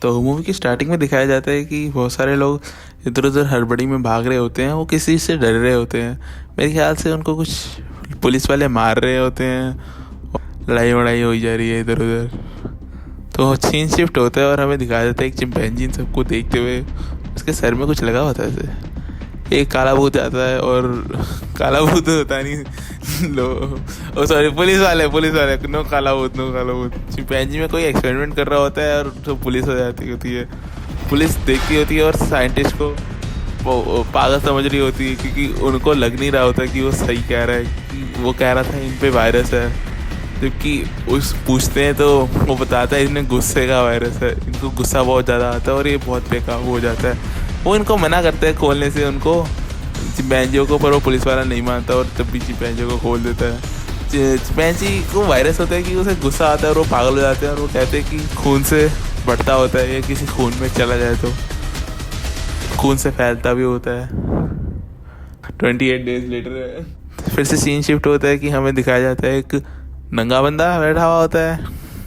तो मूवी की स्टार्टिंग में दिखाया जाता है कि बहुत सारे लोग इधर उधर हड़बड़ी में भाग रहे होते हैं, वो किसी चीज़ से डर रहे होते हैं। मेरे ख्याल से उनको कुछ पुलिस वाले मार रहे होते हैं, लड़ाई वड़ाई हो जा रही है इधर उधर। तो सीन शिफ्ट होता है और हमें दिखाया जाता है एक चिंपैंजी इन सबको देखते हुए, उसके सर में कुछ लगा होता है ऐसे। एक काला भूत आता है और काला भूत होता नहीं लो ओ सॉरी पुलिस वाले नो काला भूत चिंपैंजी में कोई एक्सपेरिमेंट कर रहा होता है और तो पुलिस हो जाती होती है। पुलिस देखती होती है और साइंटिस्ट को वो पागल समझ रही होती है, क्योंकि उनको लग नहीं रहा होता कि वो सही कह रहा है। कि वो कह रहा था इन पे वायरस है, जबकि उस पूछते हैं तो वो बताता है इनमें गुस्से का वायरस है, इनको गुस्सा बहुत ज़्यादा आता है और ये बहुत बेकाबू हो जाता है। वो इनको मना करते हैं खोलने से उनको चिंपैंजियों को, पर वो पुलिस वाला नहीं मानता और तब भी चिंपैंजियों को खोल देता है। चिंपैंजी को वायरस होता है कि उसे गुस्सा आता है और वो पागल हो जाते हैं, और वो कहते हैं कि खून से बढ़ता होता है या किसी खून में चला जाए तो खून से फैलता भी होता है। 28 डेज लेटर फिर से सीन शिफ्ट होता है कि हमें दिखाया जाता है एक नंगा बंदा बैठा हुआ होता है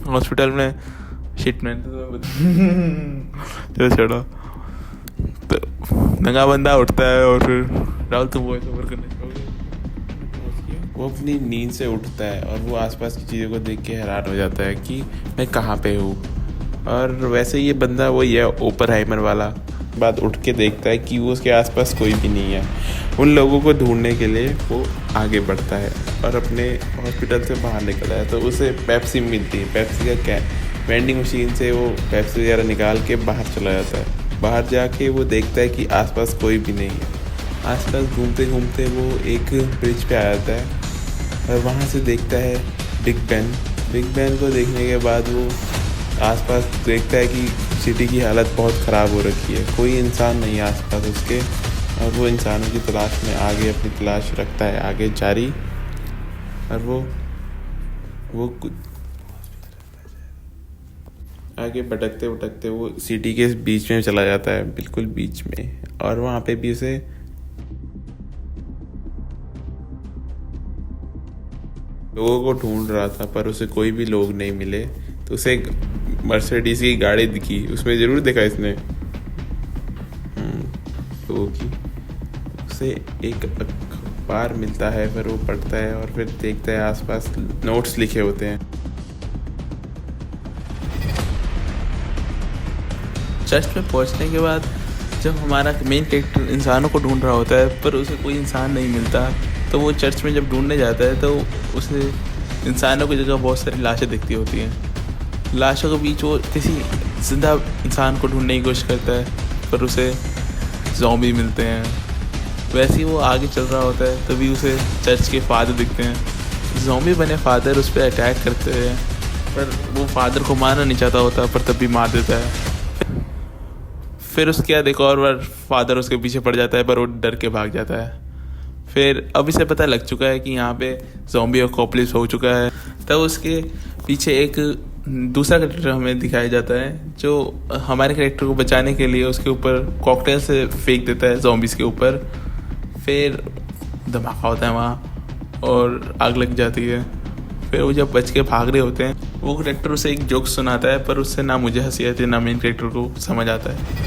हॉस्पिटल में। शिट मैन चलो छोड़ो। तो नंगा बंदा उठता है और फिर राहुल तुम वॉइस ओवर करना चाहोगे? वो अपनी नींद से उठता है और वो आसपास की चीज़ों को देख के हैरान हो जाता है कि मैं कहाँ पे हूँ। और वैसे ये बंदा वही है ओपनहाइमर वाला। बाद उठ के देखता है कि वो उसके आसपास कोई भी नहीं है। उन लोगों को ढूंढने के लिए वो आगे बढ़ता है और अपने हॉस्पिटल से बाहर निकलता है। तो उसे पेप्सी मिलती है, पेप्सी का वेंडिंग मशीन से वो पेप्सी वगैरह निकाल के बाहर चला जाता है। बाहर जाके वो देखता है कि आसपास कोई भी नहीं है। आसपास घूमते घूमते वो एक ब्रिज पे आ जाता है और वहाँ से देखता है बिग बैन को देखने के बाद वो आसपास देखता है कि सिटी की हालत बहुत ख़राब हो रखी है, कोई इंसान नहीं है आसपास उसके। और वो इंसानों की तलाश में आगे अपनी तलाश रखता है आगे जारी। और वो आगे भटकते भटकते वो सिटी के बीच में चला जाता है, बिल्कुल बीच में। और वहाँ पे भी उसे लोगों को ढूंढ रहा था, पर उसे कोई भी लोग नहीं मिले। तो उसे एक मर्सिडीज की गाड़ी दिखी, उसमें ज़रूर देखा इसने लोगों की। उसे एक अखबार मिलता है, फिर वो पढ़ता है और फिर देखता है आसपास नोट्स लिखे होते हैं। चर्च में पहुंचने के बाद जब हमारा मेन कैरेक्टर इंसानों को ढूंढ रहा होता है पर उसे कोई इंसान नहीं मिलता, तो वो चर्च में जब ढूंढने जाता है तो उसे इंसानों की जगह बहुत सारी लाशें दिखती होती हैं। लाशों के बीच वो किसी जिंदा इंसान को ढूंढने की कोशिश करता है, पर उसे ज़ॉम्बी मिलते हैं। वैसे ही वो आगे चल रहा होता है, तभी उसे चर्च के फादर दिखते हैं। ज़ॉम्बी बने फादर उस पर अटैक करते हैं, पर वो फादर को मारना नहीं चाहता होता, पर तब भी मार देता है। फिर उसके बाद एक और बार फादर उसके पीछे पड़ जाता है, पर वो डर के भाग जाता है। फिर अब इसे पता लग चुका है कि यहाँ पे ज़ॉम्बी अपोकलिप्स हो चुका है। तब उसके पीछे एक दूसरा कैरेक्टर हमें दिखाया जाता है, जो हमारे कैरेक्टर को बचाने के लिए उसके ऊपर कॉकटेल से फेंक देता है ज़ॉम्बीज़ के ऊपर। फिर धमाका होता है वहाँ और आग लग जाती है। फिर वो जब बच के भाग रहे होते हैं, वो कैरेक्टर उसे एक जोक सुनाता है, पर उससे ना मुझे हंसी आती है ना मेन कैरेक्टर को समझ आता है।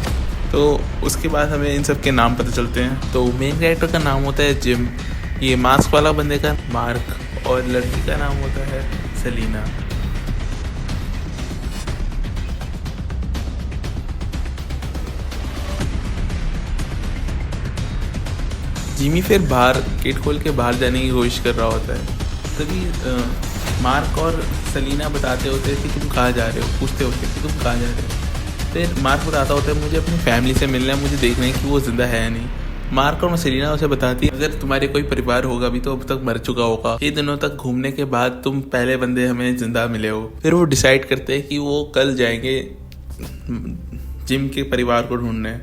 तो उसके बाद हमें इन सब के नाम पता चलते हैं। तो मेन कैरेक्टर का नाम होता है जिम, ये मास्क वाला बंदे का मार्क, और लड़की का नाम होता है सेलिना। जिमी फिर बाहर गेट खोल के बाहर जाने की कोशिश कर रहा होता है, तभी मार्क और सेलिना बताते होते हैं कि तुम कहाँ जा रहे हो, पूछते होते हैं कि तुम कहाँ जा रहे हो। फिर मार्क बताता होता है मुझे अपनी फैमिली से मिलना है, मुझे देखना है कि वो ज़िंदा है या नहीं। मार्क और सेलिना उसे बताती है अगर तुम्हारे कोई परिवार होगा भी तो अब तक मर चुका होगा, ये दिनों तक घूमने के बाद तुम पहले बंदे हमें जिंदा मिले हो। फिर वो डिसाइड करते हैं कि वो कल जाएंगे जिम के परिवार को ढूंढने।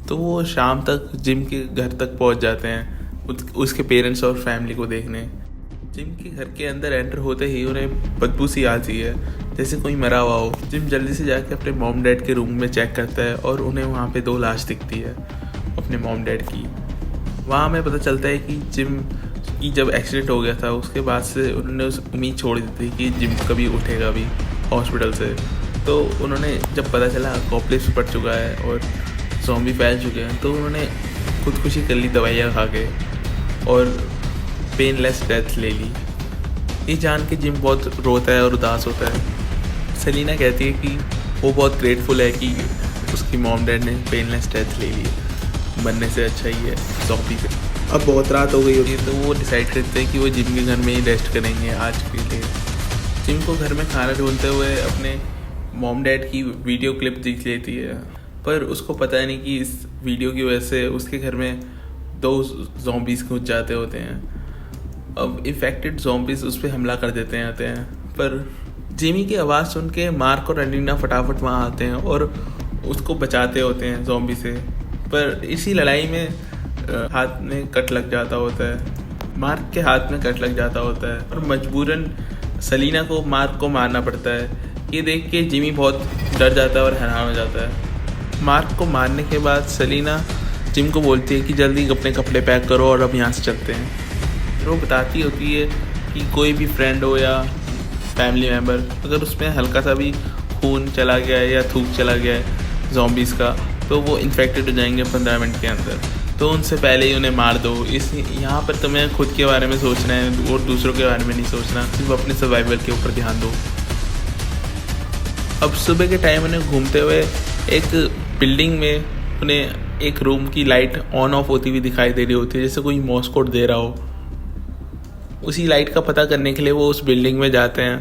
तो वो शाम तक जिम के घर तक पहुंच जाते हैं उसके पेरेंट्स और फैमिली को देखने। जिम के घर के अंदर एंटर होते ही उन्हें बदबू सी आती है, जैसे कोई मरा हुआ हो। जिम जल्दी से जाके अपने मॉम डैड के रूम में चेक करता है और उन्हें वहाँ पे 2 लाश दिखती है अपने मॉम डैड की। वहाँ हमें पता चलता है कि जिम की जब एक्सीडेंट हो गया था उसके बाद से उन्होंने उस उम्मीद छोड़ दी थी कि जिम कभी उठेगा भी हॉस्पिटल से। तो उन्होंने जब पता चला अपोकलिप्स पड़ चुका है और ज़ॉम्बी फैल चुके हैं, तो उन्होंने खुदकुशी कर ली दवाइयाँ खा के और पेनलेस डेथ ले ली। ये जान के जिम बहुत रोता है और उदास होता है। सेलिना कहती है कि वो बहुत ग्रेटफुल है कि उसकी मॉम डैड ने पेनलेस डेथ ले ली, बनने से अच्छा ही है ज़ॉम्बी से। अब बहुत रात हो गई होती है तो वो डिसाइड करते हैं कि वो जिम के घर में ही रेस्ट करेंगे आज के लिए। जिम को घर में खाना ढूंढते हुए अपने मॉम डैड की वीडियो क्लिप देख लेती है, पर उसको पता नहीं कि इस वीडियो की वजह से उसके घर में 2 ज़ॉम्बीज़ घुस जाते होते हैं। अब इन्फेक्टेड ज़ॉम्बीज़ उस पर हमला कर देते हैं, पर जिमी की आवाज़ सुन के मार्क और एलिना फटाफट वहाँ आते हैं और उसको बचाते होते हैं ज़ॉम्बी से। पर इसी लड़ाई में हाथ में कट लग जाता होता है, मार्क के हाथ में कट लग जाता होता है और मजबूरन सेलिना को मार्क को मारना पड़ता है। ये देख के जिमी बहुत डर जाता है और हैरान हो जाता है। मार्क को मारने के बाद सेलिना जिम को बोलती है कि जल्दी अपने कपड़े पैक करो और अब यहाँ से चलते हैं। फिर वो बताती होती है कि कोई भी फ्रेंड हो या फैमिली मेम्बर, अगर उसमें हल्का सा भी खून चला गया है या थूक चला गया है ज़ॉम्बीज़ का, तो वो इन्फेक्टेड हो जाएंगे 15 मिनट के अंदर। तो उनसे पहले ही उन्हें मार दो। यहाँ पर तुम्हें खुद के बारे में सोचना है और दूसरों के बारे में नहीं सोचना, सिर्फ अपने सर्वाइवल के ऊपर ध्यान दो। अब सुबह के टाइम उन्हें घूमते हुए एक बिल्डिंग में उन्हें एक रूम की लाइट ऑन ऑफ होती हुई दिखाई दे रही होती है, जैसे कोई मॉर्स कोड दे रहा हो। उसी लाइट का पता करने के लिए वो उस बिल्डिंग में जाते हैं।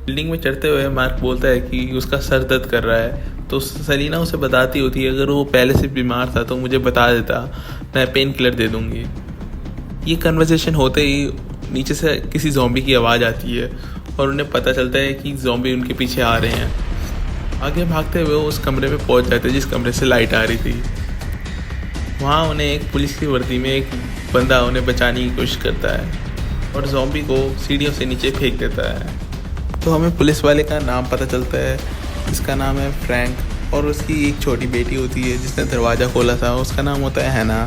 बिल्डिंग में चढ़ते हुए मार्क बोलता है कि उसका सर दर्द कर रहा है, तो सेलिना उसे बताती होती है अगर वो पहले से बीमार था तो मुझे बता देता, मैं पेन किलर दे दूँगी। ये कन्वर्सेशन होते ही नीचे से किसी ज़ॉम्बी की आवाज़ आती है और उन्हें पता चलता है कि ज़ॉम्बी उनके पीछे आ रहे हैं। आगे भागते हुए उस कमरे में पहुंच जाते हैं जिस कमरे से लाइट आ रही थी। वहाँ उन्हें एक पुलिस की वर्दी में एक बंदा उन्हें बचाने की कोशिश करता है और ज़ॉम्बी को सीढ़ियों से नीचे फेंक देता है। तो हमें पुलिस वाले का नाम पता चलता है, इसका नाम है फ्रैंक, और उसकी एक छोटी बेटी होती है जिसने दरवाज़ा खोला था, उसका नाम होता है हैना।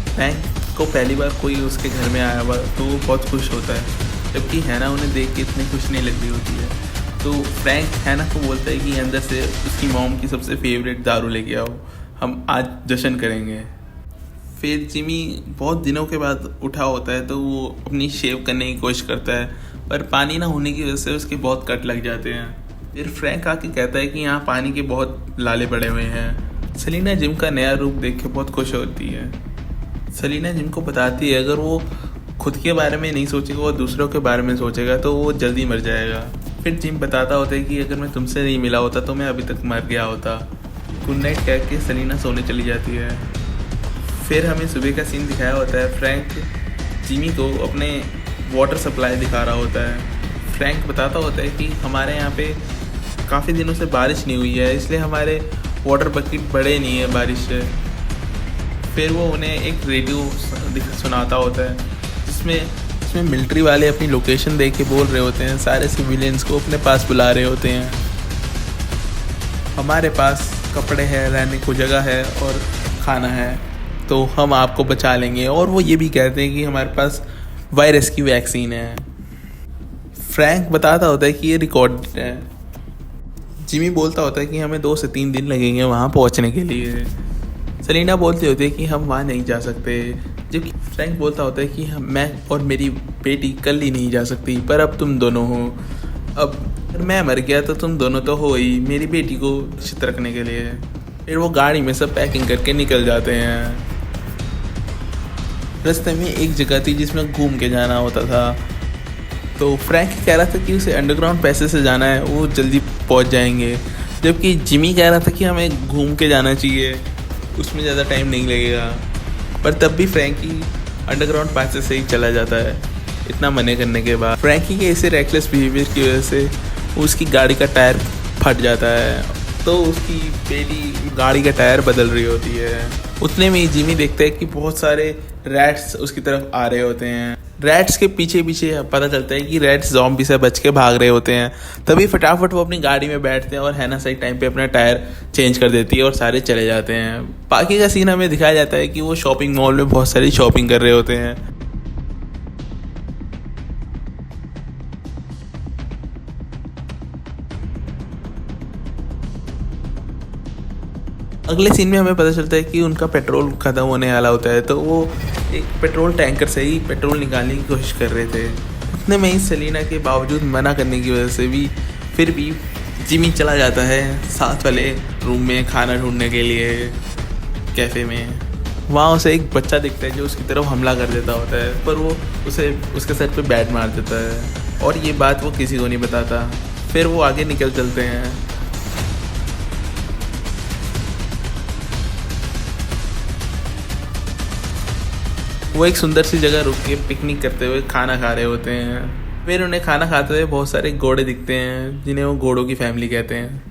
फ्रैंक को पहली बार कोई उसके घर में आया हुआ तो वो बहुत खुश होता है, जबकि हैना उन्हें देख के इतनी खुश नहीं लग रही होती है। तो फ्रैंक हैना को बोलता है कि अंदर से उसकी मॉम की सबसे फेवरेट दारू लेके आओ, हम आज जश्न करेंगे। फिर जिमी बहुत दिनों के बाद उठा होता है तो वो अपनी शेव करने की कोशिश करता है, पर पानी ना होने की वजह से उसके बहुत कट लग जाते हैं। फिर फ्रैंक आके कहता है कि यहाँ पानी के बहुत लाले पड़े हुए हैं। सेलिना जिम का नया रूप देख के बहुत खुश होती है। सेलिना जिम को बताती है अगर वो खुद के बारे में नहीं सोचेगा और दूसरों के बारे में सोचेगा तो वो जल्दी मर जाएगा। फिर जिम बताता होता है कि अगर मैं तुमसे नहीं मिला होता तो मैं अभी तक मर गया होता। गुड नाइट कह के सेलिना सोने चली जाती है। फिर हमें सुबह का सीन दिखाया होता है। फ्रैंक जिमी को अपने वाटर सप्लाई दिखा रहा होता है। फ्रैंक बताता होता है कि हमारे यहाँ पे काफ़ी दिनों से बारिश नहीं हुई है, इसलिए हमारे वाटर बकेट बड़े नहीं है बारिश से। फिर वो उन्हें एक रेडियो सुनाता होता है जिसमें मिलिट्री वाले अपनी लोकेशन देख के बोल रहे होते हैं, सारे सिविलियंस को अपने पास बुला रहे होते हैं। हमारे पास कपड़े हैं, रहने को जगह है और खाना है, तो हम आपको बचा लेंगे। और वो ये भी कहते हैं कि हमारे पास वायरस की वैक्सीन है। फ्रैंक बताता होता है कि ये रिकॉर्ड है। जिमी बोलता होता है कि हमें 2 से 3 दिन लगेंगे वहाँ पहुँचने के लिए। सेलिना बोलती होती है कि हम वहाँ नहीं जा सकते, जबकि फ्रैंक बोलता होता है कि मैं और मेरी बेटी कल ही नहीं जा सकती, पर अब तुम दोनों हो। अब मैं मर गया तो तुम दोनों तो हो ही, मेरी बेटी को सुरक्षित रखने के लिए। फिर वो गाड़ी में सब पैकिंग करके निकल जाते हैं। रास्ते में एक जगह थी जिसमें घूम के जाना होता था, तो फ्रैंक कह रहा था कि उसे अंडरग्राउंड पैसे से जाना है, वो जल्दी पहुंच जाएंगे, जबकि जिमी कह रहा था कि हमें घूम के जाना चाहिए, उसमें ज़्यादा टाइम नहीं लगेगा। पर तब भी फ्रैंकी अंडरग्राउंड पैसे से ही चला जाता है। इतना मना करने के बाद फ्रैंकी के ऐसे रेकलेस बिहेवियर की वजह से उसकी गाड़ी का टायर फट जाता है, तो उसकी बेटी गाड़ी का टायर बदल रही होती है। उतने में ही जिमी देखता है कि बहुत सारे रैट्स उसकी तरफ आ रहे होते हैं। रैट्स के पीछे पीछे पता चलता है कि रैट्स ज़ॉम्बी से बच के भाग रहे होते हैं। तभी फटाफट वो अपनी गाड़ी में बैठते हैं और हैना सही टाइम पे अपना टायर चेंज कर देती है और सारे चले जाते हैं। बाकी का सीन हमें दिखाया जाता है कि वो शॉपिंग मॉल में बहुत सारी शॉपिंग कर रहे होते हैं। अगले सीन में हमें पता चलता है कि उनका पेट्रोल ख़त्म होने वाला होता है, तो वो एक पेट्रोल टैंकर से ही पेट्रोल निकालने की कोशिश कर रहे थे। उतने में ही सेलिना के बावजूद मना करने की वजह से भी फिर भी जिमी चला जाता है साथ वाले रूम में खाना ढूंढने के लिए कैफ़े में। वहाँ उसे एक बच्चा दिखता है जो उसकी तरफ हमला कर देता होता है, पर वो उसे उसके सर पे बैट मार देता है और ये बात वो किसी को नहीं बताता। फिर वो आगे निकल चलते हैं। वो एक सुंदर सी जगह रुक के पिकनिक करते हुए खाना खा रहे होते हैं। फिर उन्हें खाना खाते हुए बहुत सारे घोड़े दिखते हैं जिन्हें वो घोड़ों की फैमिली कहते हैं।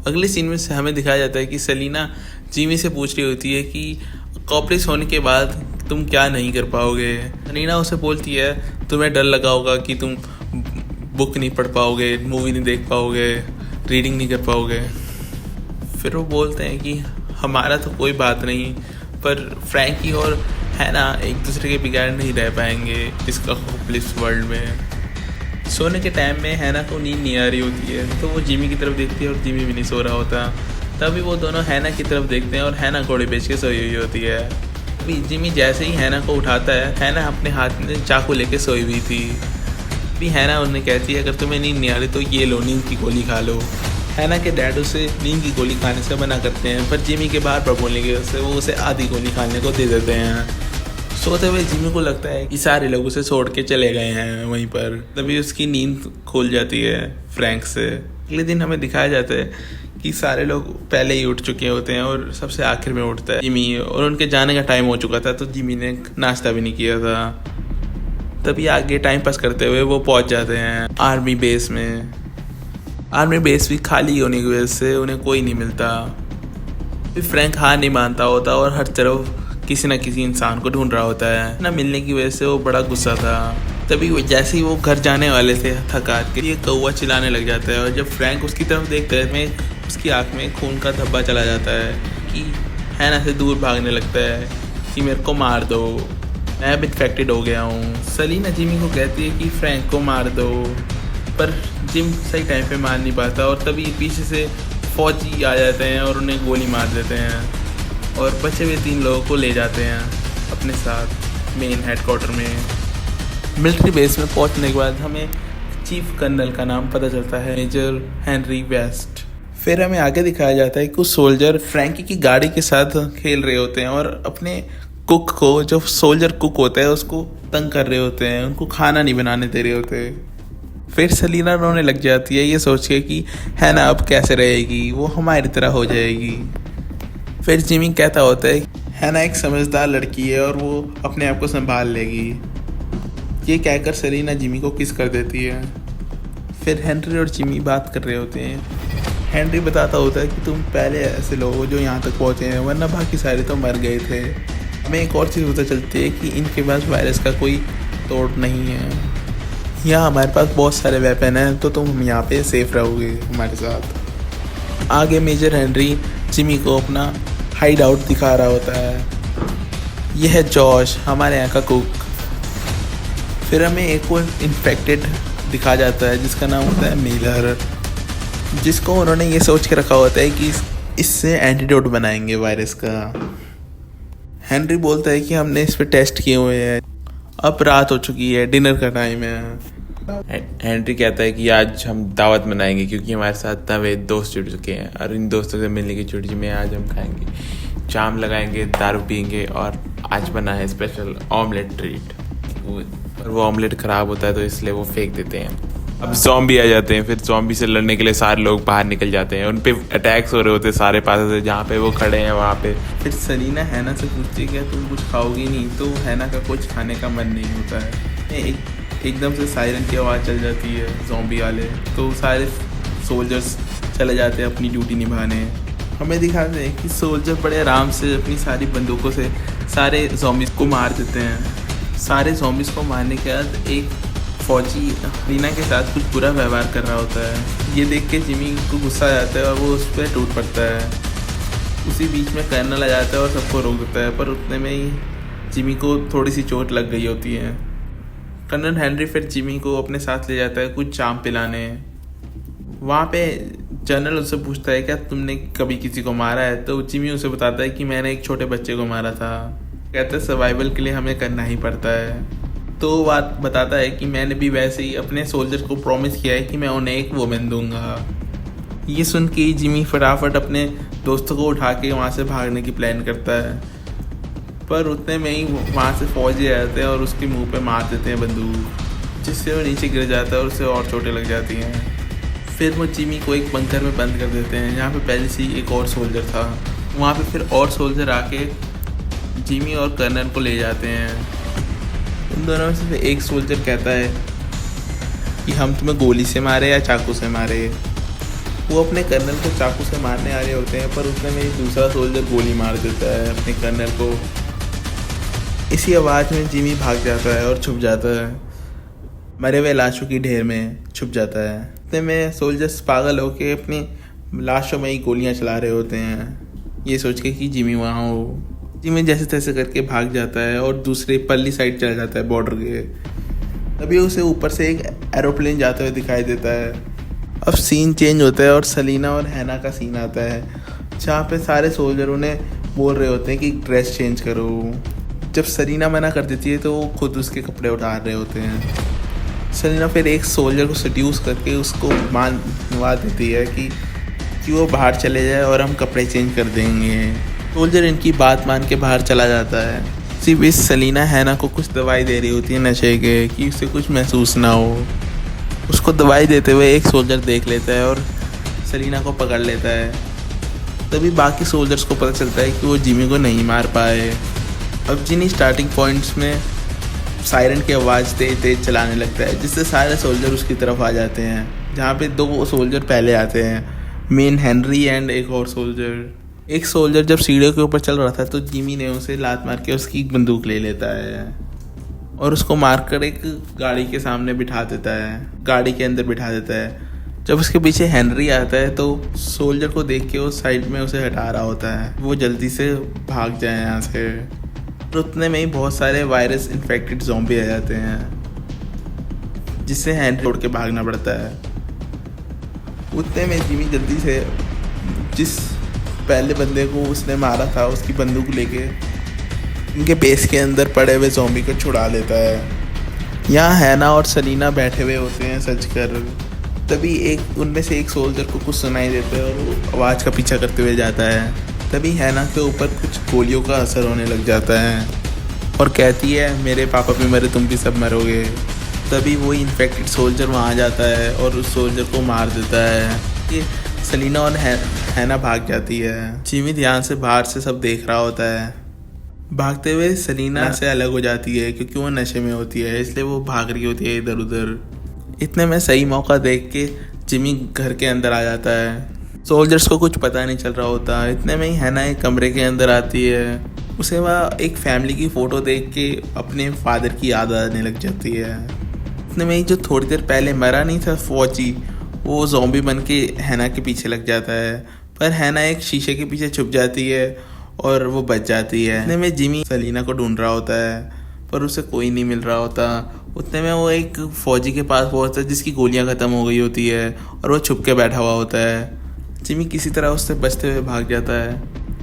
अगले सीन में से हमें दिखाया जाता है कि सेलिना जिमी से पूछ रही होती है कि कॉपलेस होने के बाद तुम क्या नहीं कर पाओगे। सेलिना उसे बोलती है तुम्हें डर लगा होगा कि तुम बुक नहीं पढ़ पाओगे, मूवी नहीं देख पाओगे, रीडिंग नहीं कर पाओगे। फिर वो बोलते हैं कि हमारा तो कोई बात नहीं, पर फ्रैंकी और हैना एक दूसरे के बिगाड़ नहीं रह पाएंगे इस कॉपलेस वर्ल्ड में। सोने के टाइम में हैना को नींद नहीं आ रही होती है, तो वो जिमी की तरफ देखती है और जिमी भी नहीं सो रहा होता। तभी वो दोनों हैना की तरफ देखते हैं और हैना घोड़े बेच के सोई हुई होती है। अभी जिमी जैसे ही हैना को उठाता है, हैना अपने हाथ में चाकू लेके सोई हुई थी। अभी हैना उन्हें कहती है अगर तुम्हें नींद नहीं आ रही तो ये लो, नींद की गोली खा लो। हैना के डैड उसे नींद की गोली खाने से मना करते हैं, पर जिमी के बार बार बोलने की वजह से वो उसे आधी गोली खाने को दे देते हैं। सोते हुए जिमी को लगता है कि सारे लोग उसे छोड़ के चले गए हैं वहीं पर। तभी उसकी नींद खुल जाती है फ्रैंक से। अगले दिन हमें दिखाया जाता है कि सारे लोग पहले ही उठ चुके होते हैं और सबसे आखिर में उठता है जिमी, और उनके जाने का टाइम हो चुका था, तो जिमी ने नाश्ता भी नहीं किया था। तभी आगे टाइम पास करते हुए वो पहुंच जाते हैं आर्मी बेस में। आर्मी बेस भी खाली होने की वजह से उन्हें कोई नहीं मिलता। फिर फ्रैंक हार नहीं मानता होता और हर तरफ किसी न किसी इंसान को ढूंढ रहा होता है। ना मिलने की वजह से वो बड़ा गुस्सा था। तभी वो जैसे ही वो घर जाने वाले थे थका के, ये कौवा चिल्लाने लग जाता है, और जब फ्रैंक उसकी तरफ देखता है में उसकी आँख में खून का धब्बा चला जाता है कि हैना से दूर भागने लगता है कि मेरे को मार दो, मैं अब इन्फेक्टेड हो गया हूँ। सेलिना जिमी को कहती है कि फ्रैंक को मार दो, पर जिम सही टाइम पे मार नहीं पाता, और तभी पीछे से फौजी आ जाते हैं और उन्हें गोली मार देते हैं और बचे हुए 3 लोगों को ले जाते हैं अपने साथ मेन हेडक्वार्टर में। मिलिट्री बेस में पहुंचने के बाद हमें चीफ कर्नल का नाम पता चलता है, मेजर हेनरी वेस्ट। फिर हमें आगे दिखाया जाता है कि कुछ सोल्जर फ्रैंकी की गाड़ी के साथ खेल रहे होते हैं और अपने कुक को, जो सोल्जर कुक होता है, उसको तंग कर रहे होते हैं, उनको खाना नहीं बनाने दे रहे होते। फिर सेलिना रोने लग जाती है ये सोच के कि हैना अब कैसे रहेगी, वो हमारी तरह हो जाएगी। फिर जिमी कहता होता है हैना एक समझदार लड़की है और वो अपने आप को संभाल लेगी। ये कहकर सेलिना जिमी को किस कर देती है। फिर हेनरी और जिमी बात कर रहे होते हैं। हेनरी बताता होता है कि तुम पहले ऐसे लोग हो जो यहाँ तक पहुँचे हैं, वरना बाकी सारे तो मर गए थे। हमें एक और चीज़ पता चलती है कि इनके पास वायरस का कोई तोड़ नहीं है। यहाँ हमारे पास बहुत सारे वेपन हैं, तो तुम यहाँ पे सेफ रहोगे हमारे साथ। आगे मेजर हेनरी जिमी को अपना हाइड आउट दिखा रहा होता है। यह है जॉश, हमारे यहाँ का कुक। फिर हमें एक और इन्फेक्टेड दिखा जाता है जिसका नाम होता है मिलर, जिसको उन्होंने ये सोच के रखा होता है कि इससे एंटीडोट बनाएंगे वायरस का। हेनरी बोलता है कि हमने इस पे टेस्ट किए हुए हैं, अब रात हो चुकी है, डिनर का टाइम है। हेनरी कहता है कि आज हम दावत मनाएंगे क्योंकि हमारे साथ नए दोस्त जुड़ चुके हैं, और इन दोस्तों से मिलने की छुट्टी में आज हम खाएंगे, चाम लगाएंगे, दारू पियेंगे, और आज बना है स्पेशल ऑमलेट ट्रीट। और वो ऑमलेट ख़राब होता है तो इसलिए वो फेंक देते हैं। अब ज़ॉम्बी आ जाते हैं। फिर ज़ॉम्बी से लड़ने के लिए सारे लोग बाहर निकल जाते हैं। उन पे अटैक्स हो रहे होते हैं सारे पास से, जहाँ पे वो खड़े हैं वहाँ पे। फिर सेलिना हैना से पूछती है क्या तुम कुछ खाओगी नहीं, तो हैना का कुछ खाने का मन नहीं होता है। एकदम से सायरन की आवाज़ चल जाती है ज़ॉम्बी वाले, तो सारे सोल्जर्स चले जाते हैं अपनी ड्यूटी निभाने। हमें दिखाते हैं कि सोल्जर बड़े आराम से अपनी सारी बंदूकों से सारे ज़ॉम्बीज़ को मार देते हैं। सारे ज़ॉम्बीज़ को मारने के बाद एक फौजी रीना के साथ कुछ बुरा व्यवहार कर रहा होता है। ये देख के जिमी को गुस्सा आ जाता है और वो उस पर टूट पड़ता है। उसी बीच में कर्नल आ जाता है और सबको रोक देता है, पर उतने में ही जिमी को थोड़ी सी चोट लग गई होती है। कर्नल हेनरी फिर जिमी को अपने साथ ले जाता है कुछ चाम पिलाने। वहाँ पे जनरल उससे पूछता है क्या तुमने कभी किसी को मारा है, तो जिमी उसे बताता है कि मैंने एक छोटे बच्चे को मारा था। कहता है सर्वाइवल के लिए हमें करना ही पड़ता है। तो वो बात बताता है कि मैंने भी वैसे ही अपने सोल्जर को प्रॉमिस किया है कि मैं उन्हें एक वुमेन दूंगा। ये सुन के जिमी फटाफट अपने दोस्तों को उठा के वहाँ से भागने की प्लान करता है, पर उतने में ही वहाँ से फौजी आ जाते हैं और उसके मुंह पे मार देते हैं बंदूक, जिससे वो नीचे गिर जाता है और उसे और चोटें लग जाती हैं। फिर वो जिमी को एक बंकर में बंद कर देते हैं जहाँ पे पहले से ही एक और सोल्जर था। वहाँ पे फिर और सोल्जर आके जिमी और कर्नल को ले जाते हैं। उन दोनों में से एक सोल्जर कहता है कि हम तुम्हें गोली से मारे या चाकू से मारे। वो अपने कर्नल को चाकू से मारने आ रहे होते हैं, पर उतने में ही दूसरा सोल्जर गोली मार देता है अपने कर्नल को। इसी आवाज़ में जिमी भाग जाता है और छुप जाता है, मरे हुए लाशों की ढेर में छुप जाता है। इतने में सोल्जर्स पागल होके अपनी लाशों में ही गोलियां चला रहे होते हैं, ये सोच के कि जिमी वहाँ हो। जिमी जैसे तैसे करके भाग जाता है और दूसरे पल्ली साइड चला जाता है बॉर्डर के। तभी उसे ऊपर से एक एरोप्लेन जाते हुए दिखाई देता है। अब सीन चेंज होता है और सलीना और हैना का सीन आता है, जहाँ पे सारे सोल्जर उन्हें बोल रहे होते हैं कि ड्रेस चेंज करो। जब सलीना मना कर देती है तो वो खुद उसके कपड़े उतार रहे होते हैं। सलीना फिर एक सोल्जर को सड्यूस करके उसको मानवा देती है कि वो बाहर चले जाए और हम कपड़े चेंज कर देंगे। सोल्जर इनकी बात मान के बाहर चला जाता है। इसी बीच सलीना हैना को कुछ दवाई दे रही होती है नशे के, कि उसे कुछ महसूस ना हो। उसको दवाई देते हुए एक सोल्जर देख लेता है और सलीना को पकड़ लेता है। तभी बाकी सोल्जर्स को पता चलता है कि वो जिमी को नहीं मार पाए। अब जिनी स्टार्टिंग पॉइंट्स में सायरन की आवाज़ तेज तेज चलाने लगता है, जिससे सारे सोल्जर उसकी तरफ आ जाते हैं। जहाँ पे दो सोल्जर पहले आते हैं, मेन हेनरी एंड एक और सोल्जर। एक सोल्जर जब सीढ़ियों के ऊपर चल रहा था तो जिमी ने उसे लात मार के उसकी बंदूक ले लेता है और उसको मारकर एक गाड़ी के सामने बिठा देता है, गाड़ी के अंदर बिठा देता है। जब उसके पीछे हेनरी आता है तो सोल्जर को देख के वो साइड में उसे हटा रहा होता है, वो जल्दी से भाग जाए यहाँ से। उतने में ही बहुत सारे वायरस इन्फेक्टेड ज़ॉम्बी आ जाते हैं, जिससे हैंड छोड़ के भागना पड़ता है। उतने में जिमी जल्दी से जिस पहले बंदे को उसने मारा था उसकी बंदूक लेके उनके बेस के अंदर पड़े हुए ज़ॉम्बी को छुड़ा लेता है। यहाँ हैना और सलीना बैठे हुए होते हैं सच कर। तभी एक उनमें से एक सोल्जर को कुछ सुनाई देता है और वो आवाज़ का पीछा करते हुए जाता है। तभी हैना के ऊपर कुछ गोलियों का असर होने लग जाता है और कहती है मेरे पापा भी मरे, तुम भी सब मरोगे। तभी वो इन्फेक्टेड सोल्जर वहाँ आ जाता है और उस सोल्जर को मार देता है। ये सलीना और हैना भाग जाती है। जिमी ध्यान से बाहर से सब देख रहा होता है। भागते हुए सलीना से अलग हो जाती है क्योंकि वो नशे में होती है, इसलिए वो भाग रही होती है इधर उधर। इतने में सही मौका देख के जिमी घर के अंदर आ जाता है। सोल्जर्स को कुछ पता नहीं चल रहा होता। इतने में ही हैना एक कमरे के अंदर आती है। उसे वह एक फैमिली की फ़ोटो देख के अपने फादर की याद आने लग जाती है। इतने में ही जो थोड़ी देर पहले मरा नहीं था फौजी, वो ज़ॉम्बी बन के हैना के पीछे लग जाता है, पर हैना एक शीशे के पीछे छुप जाती है और वो बच जाती है। इतने में जिमी सलीना को ढूंढ रहा होता है पर उसे कोई नहीं मिल रहा होता। उतने में वो एक फ़ौजी के पास पहुंचता है जिसकी गोलियां ख़त्म हो गई होती है और वो छुप के बैठा हुआ होता है। जिमी किसी तरह उससे बचते हुए भाग जाता है।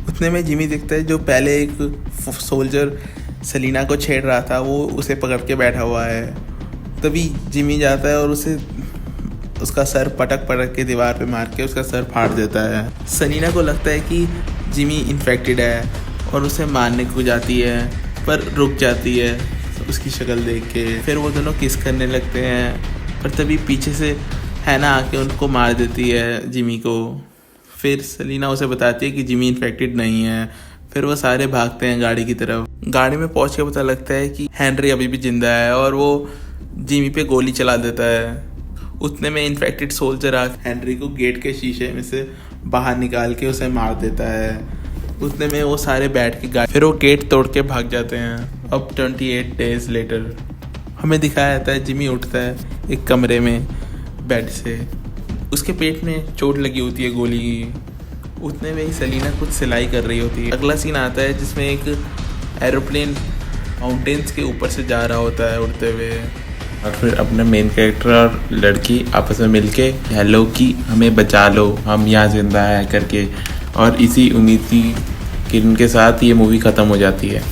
उतने में जिमी देखता है जो पहले एक सोल्जर सलीना को छेड़ रहा था वो उसे पकड़ के बैठा हुआ है। तभी जिमी जाता है और उसे उसका सर पटक पटक के दीवार पे मार के उसका सर फाड़ देता है। सलीना को लगता है कि जिमी इन्फेक्टेड है और उसे मारने को जाती है, पर रुक जाती है उसकी शक्ल देख के। फिर वो दोनों किस करने लगते हैं, पर तभी पीछे से हैना आके उनको मार देती है जिमी को। फिर सलीना उसे बताती है कि जिमी इन्फेक्टेड नहीं है। फिर वो सारे भागते हैं गाड़ी की तरफ। गाड़ी में पहुंच के पता लगता है कि हेनरी अभी भी जिंदा है और वो जिमी पे गोली चला देता है। उतने में इन्फेक्टेड सोल्जर आके हेनरी को गेट के शीशे में से बाहर निकाल के उसे मार देता है। उतने में वो सारे बैठ के गाड़ी, फिर वो गेट तोड़ के भाग जाते हैं। अब 28 डेज लेटर हमें दिखाया जाता है जिमी उठता है एक कमरे में बेड से। उसके पेट में चोट लगी होती है गोली की। उतने में ही सलीना कुछ सिलाई कर रही होती है। अगला सीन आता है जिसमें एक एरोप्लेन माउंटेन्स के ऊपर से जा रहा होता है उड़ते हुए। और फिर अपने मेन कैरेक्टर और लड़की आपस में मिलके हेलो कि हमें बचा लो, हम यहाँ जिंदा है करके, और इसी उम्मीद की किरण के साथ ये मूवी ख़त्म हो जाती है।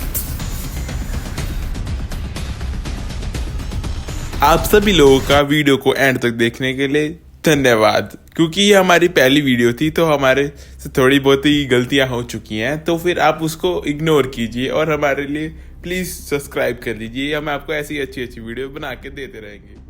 आप सभी लोगों का वीडियो को एंड तक देखने के लिए धन्यवाद। क्योंकि ये हमारी पहली वीडियो थी तो हमारे से थोड़ी बहुत ही गलतियां हो चुकी हैं, तो फिर आप उसको इग्नोर कीजिए और हमारे लिए प्लीज़ सब्सक्राइब कर लीजिए। हम आपको ऐसी अच्छी अच्छी वीडियो बना के देते रहेंगे।